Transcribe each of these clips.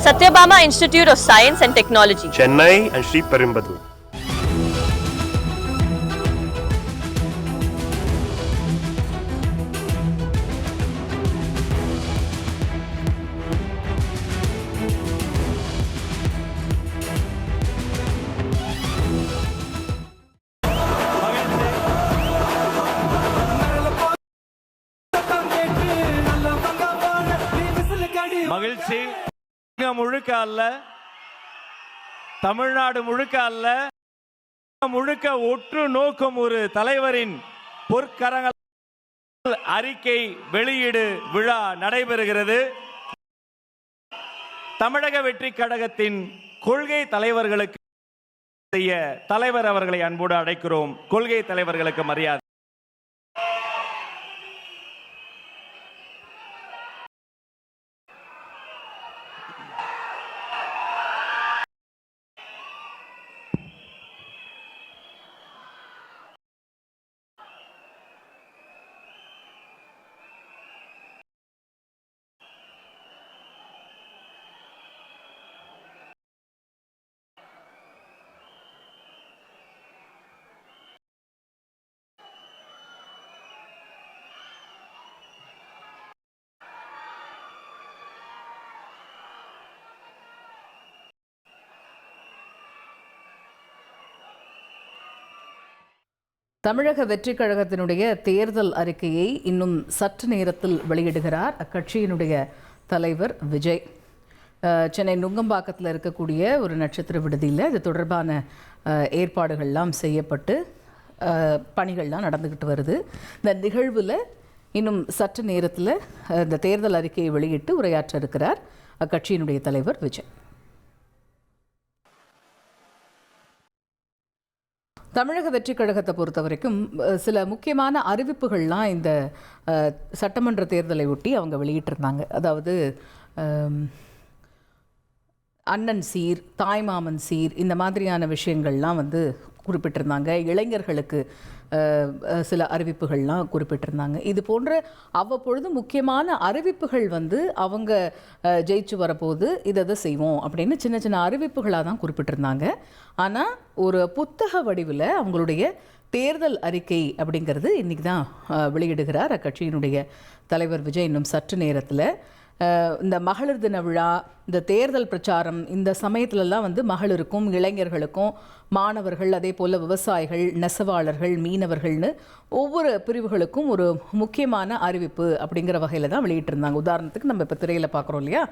Satyabama Institute of Science and Technology, Chennai and Sri Perumbudur. மகிழ்ச்சி முழுக்க அல்ல, தமிழ்நாடு முழுக்க அல்ல, முழுக்க ஒற்று நோக்கும் ஒரு தலைவரின் பொற்கரங்கள் அறிக்கை வெளியீடு விழா நடைபெறுகிறது. தமிழக வெற்றி கழகத்தின் கொள்கை தலைவர்களுக்கு தலைவர் அவர்களை அன்போடு அழைக்கிறோம். கொள்கை தலைவர்களுக்கு மரியாதை. தமிழக வெற்றிக் கழகத்தினுடைய தேர்தல் அறிக்கையை இன்னும் சற்று நேரத்தில் வெளியிடுகிறார் அக்கட்சியினுடைய தலைவர் விஜய். சென்னை நுங்கம்பாக்கத்தில் இருக்கக்கூடிய ஒரு நட்சத்திர விடுதியில் இது தொடர்பான ஏற்பாடுகள்லாம் செய்யப்பட்டு பணிகள்லாம் நடந்துக்கிட்டு வருது. இந்த நிகழ்வில் இன்னும் சற்று நேரத்தில் இந்த தேர்தல் அறிக்கையை வெளியிட்டு உரையாற்ற இருக்கிறார் அக்கட்சியினுடைய தலைவர் விஜய். தமிழக வெற்றிக் கழகத்தை பொறுத்த வரைக்கும் சில முக்கியமான அறிவிப்புகள்லாம் இந்த சட்டமன்ற தேர்தலை ஒட்டி அவங்க வெளியிட்டிருந்தாங்க. அதாவது அண்ணன் சீர், தாய்மாமன் சீர், இந்த மாதிரியான விஷயங்கள்லாம் குறிப்பிட்டிருந்தாங்க. இளைஞர்களுக்கு சில அறிவிப்புகள்லாம் குறிப்பிட்டிருந்தாங்க. இது போன்ற அவ்வப்பொழுது முக்கியமான அறிவிப்புகள் அவங்க ஜெயிச்சு வரப்போது இதை செய்வோம் அப்படின்னு சின்ன சின்ன அறிவிப்புகளாக தான் குறிப்பிட்டிருந்தாங்க. ஆனால் ஒரு புத்தக வடிவில் அவங்களுடைய தேர்தல் அறிக்கை அப்படிங்கிறது இன்றைக்கி தான் வெளியிடுகிறார் அக்கட்சியினுடைய தலைவர் விஜய். இன்னும் சற்று நேரத்தில் இந்த மகளிர் தின விழா, இந்த தேர்தல் பிரச்சாரம், இந்த சமயத்துலலாம் மகளிருக்கும் இளைஞர்களுக்கும் மாணவர்கள், அதே போல் விவசாயிகள், நெசவாளர்கள், மீனவர்கள்னு ஒவ்வொரு பிரிவுகளுக்கும் ஒரு முக்கியமான அறிவிப்பு அப்படிங்கிற வகையில் தான் வெளியிட்டிருந்தாங்க. உதாரணத்துக்கு நம்ம இப்போ திரையில் பார்க்குறோம் இல்லையா,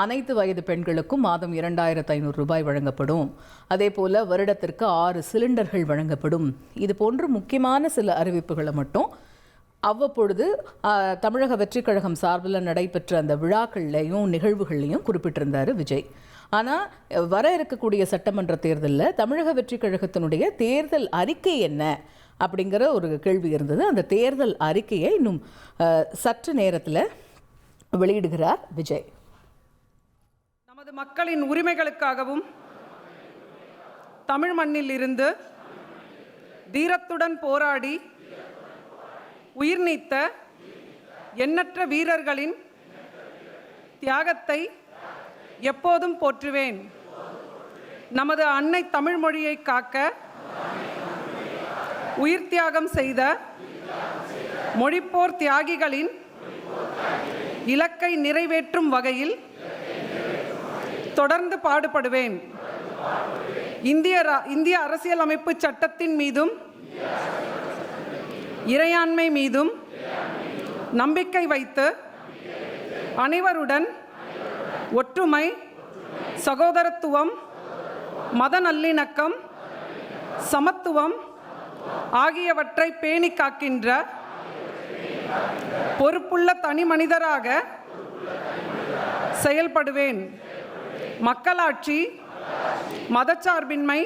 அனைத்து வயது பெண்களுக்கும் மாதம் 2500 ரூபாய் வழங்கப்படும், அதே போல் வருடத்திற்கு 6 சிலிண்டர்கள் வழங்கப்படும். இது போன்ற முக்கியமான சில அறிவிப்புகளை மட்டும் அவ்வப்பொழுது தமிழக வெற்றிக் கழகம் சார்பில் நடைபெற்ற அந்த விழாக்கள்லையும் நிகழ்வுகள்லையும் குறிப்பிட்டிருந்தார் விஜய். ஆனால் வர இருக்கக்கூடிய சட்டமன்ற தேர்தலில் தமிழக வெற்றிக் கழகத்தினுடைய தேர்தல் அறிக்கை என்ன அப்படிங்கிற ஒரு கேள்வி இருந்தது. அந்த தேர்தல் அறிக்கையை இன்னும் சற்று நேரத்தில் வெளியிடுகிறார் விஜய். நமது மக்களின் உரிமைகளுக்காகவும் தமிழ் மண்ணில் இருந்து தீரத்துடன் போராடி உயிர் நீத்த எண்ணற்ற வீரர்களின் தியாகத்தை எப்போதும் போற்றுவேன். நமது அன்னை தமிழ் மொழியை காக்க உயிர் தியாகம் செய்த மொழிப்போர் தியாகிகளின் இலக்கை நிறைவேற்றும் வகையில் தொடர்ந்து பாடுபடுவேன். இந்திய அரசியலமைப்பு சட்டத்தின் மீதும் இறையாண்மை மீதும் நம்பிக்கை வைத்து அனைவருடன் ஒற்றுமை, சகோதரத்துவம், மத நல்லிணக்கம், சமத்துவம் ஆகியவற்றை பேணி காக்கின்ற பொறுப்புள்ள தனி மனிதராக செயல்படுவேன். மக்களாட்சி, மதச்சார்பின்மை,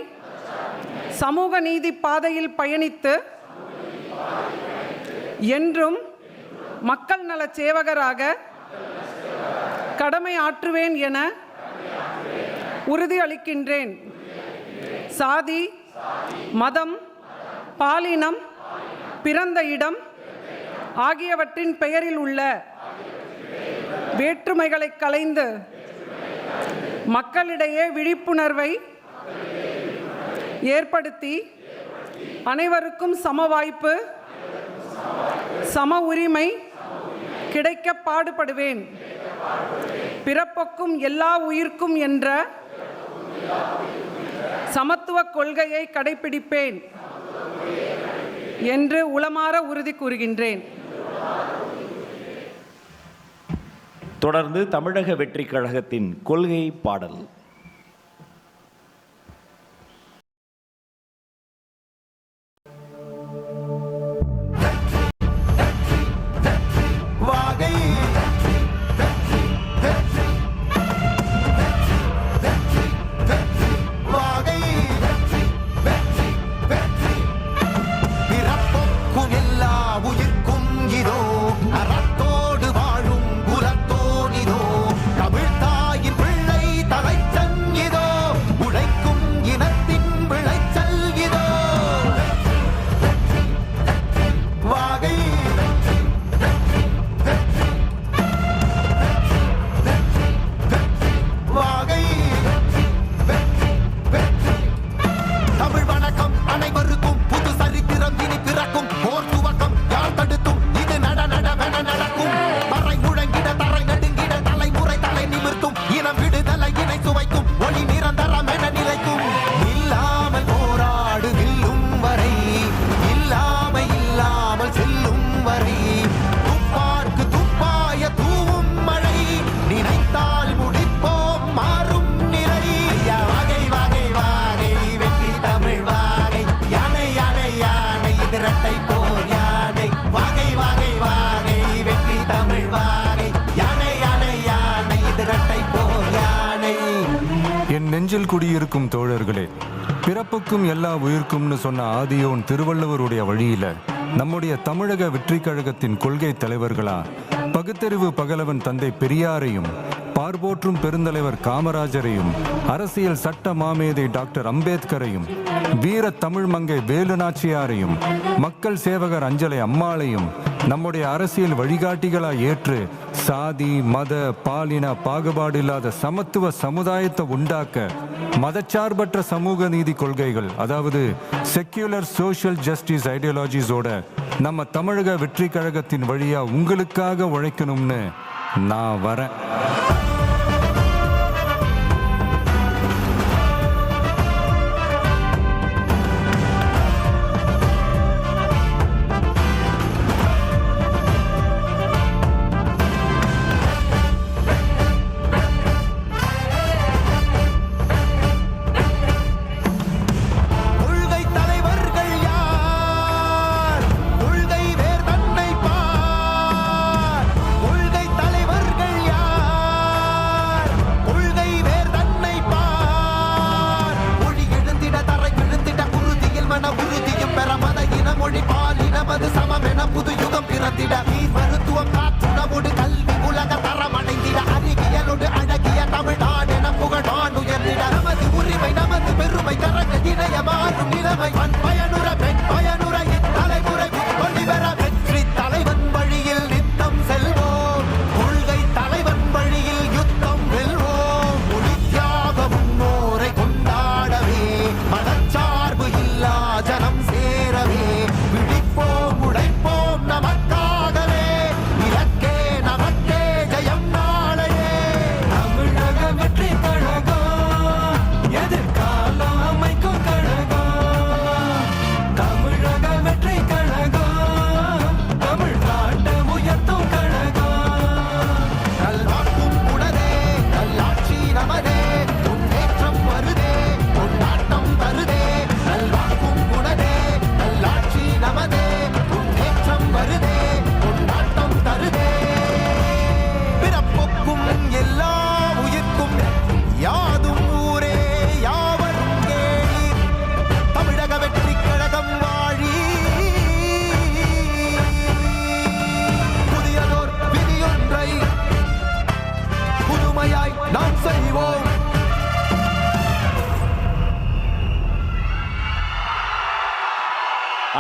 சமூக நீதி பாதையில் பயணித்து என்றும் மக்கள் நல சேவகராக கடமை ஆற்றுவேன் என உறுதியளிக்கின்றேன். சாதி, மதம், பாலினம், பிறந்த இடம் ஆகியவற்றின் பெயரில் உள்ள வேற்றுமைகளை களைந்து மக்களிடையே விழிப்புணர்வை ஏற்படுத்தி அனைவருக்கும் சம வாய்ப்பு, சம உரிமை கிடைக்க பாடுபடுவேன். பிறப்புக்கும் எல்லா உயிர்க்கும் என்ற சமத்துவ கொள்கையை கடைபிடிப்பேன் என்று உளமாற உறுதி கூறுகின்றேன். தொடர்ந்து தமிழக வெற்றி கழகத்தின் கொள்கை பாடல். என் நெஞ்சில் குடியிருக்கும் தோழர்களே, பிறப்புக்கும் எல்லா உயிர்க்கும்னு சொன்ன ஆதியோன் திருவள்ளுவருடைய வழியில நம்முடைய தமிழக வெற்றி கழகத்தின் கொள்கை தலைவர்களா பகுத்தறிவு பகலவன் தந்தை பெரியாரையும், பார்போற்றும் பெருந்தலைவர் காமராஜரையும், அரசியல் சட்ட மாமேதை டாக்டர் அம்பேத்கரையும், வீர தமிழ் மங்கை வேலு நாச்சியாரையும், மக்கள் சேவகர் அஞ்சலை அம்மாளையும் நம்முடைய அரசியல் வழிகாட்டிகளாய் ஏற்று சாதி மத பாலின பாகுபாடு இல்லாத சமத்துவ சமுதாயத்தை உண்டாக்க மதச்சார்பற்ற சமூக நீதி கொள்கைகள், அதாவது செக்யூலர் சோஷியல் ஜஸ்டிஸ் ஐடியாலஜிஸோட நம்ம தமிழக வெற்றி கழகத்தின் வழியா உங்களுக்காக உழைக்கணும்னு நான் வரேன்.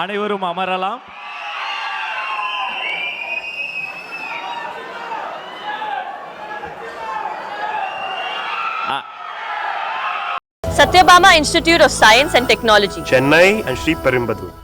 அனைவரும் அமரலாம். Satyabama Institute of Science and Technology. Chennai and Sri Perumbudur.